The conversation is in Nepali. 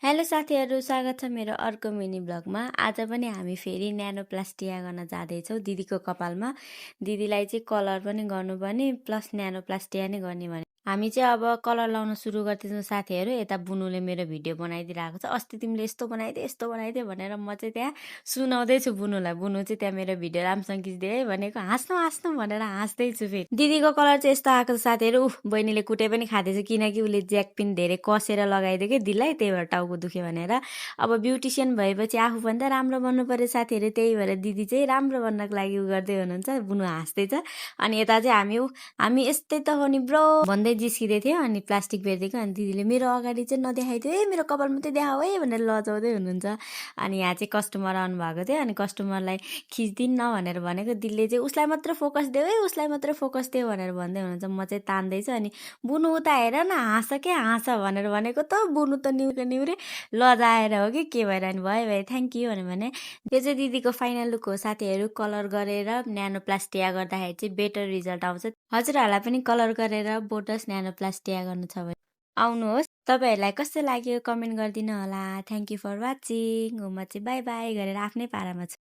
हेलो साथीहरू, स्वागत छ मेरो अर्को मिनी ब्लगमा। आज पनि हामी फेरि न्यानोप्लास्टिया गर्न जाँदैछौँ दिदीको कपालमा। दिदीलाई चाहिँ कलर पनि गर्नुपर्ने प्लस न्यानोप्लास्टिया नै गर्ने भने हामी चाहिँ अब कलर लाउन सुरु गर्दैछौँ साथीहरू। यता बुनुले मेरो भिडियो बनाइदिरहेको छ। अस्ति तिमीले यस्तो बनाइदे भनेर म चाहिँ त्यहाँ सुनाउँदैछु बुनुलाई। बुनु चाहिँ त्यहाँ मेरो भिडियो राम्रोसँग खिच्दै है भनेको हाँस्नु हाँस्नु भनेर हाँस्दैछु। फेरि दिदीको कलर चाहिँ यस्तो आएको छ साथीहरू। बहिनीले कुटे पनि खाँदैछ किनकि उसले ज्याक पिन धेरै कसेर लगाइदियो कि दिदीलाई, त्यही भएर टाउको दुख्यो भनेर। अब ब्युटिसियन भएपछि आफूभन्दा राम्रो बन्नु पर्यो साथीहरू। त्यही भएर दिदी चाहिँ राम्रो बन्नको लागि उ गर्दै हुनुहुन्छ। बुनु हाँस्दैछ। अनि यता चाहिँ हामी यस्तै त हो नि ब्रो भन्दै जिस्किँदै थियो। अनि प्लास्टिक बेच्दिएको अनि दिदीले मेरो अगाडि चाहिँ नदेखाइदियो है, मेरो कपाल मात्रै देखाऊ है भनेर लजाउँदै हुनुहुन्छ। अनि यहाँ चाहिँ कस्टमर आउनु भएको थियो। अनि कस्टमरलाई खिच्दिन्न भनेर भनेको दिदीले चाहिँ उसलाई मात्र फोकस देऊ है, उसलाई मात्र फोकस देऊ भनेर भन्दै हुनुहुन्छ। म चाहिँ तान्दैछु। अनि बुनु उता हेर न, हाँस के हाँस भनेर भनेको त बुनु त निउरे लजाएर हो कि के भएर। अनि भयो थ्याङ्क यू भने त्यो चाहिँ दिदीको फाइनल लुक हो साथीहरू। कलर गरेर न्यानोप्लास्टिया गर्दाखेरि चाहिँ बेटर रिजल्ट आउँछ। हजुरहरूलाई पनि कलर गरेर बोटस न्यानोप्लास्टिया गर्नु छ भने आउनुहोस्। तपाईँहरूलाई कस्तो लाग्यो कमेन्ट गरिदिनु होला। Thank you for watching. म चाहिँ बाई बाई गरेर आफ्नै पारामा छु।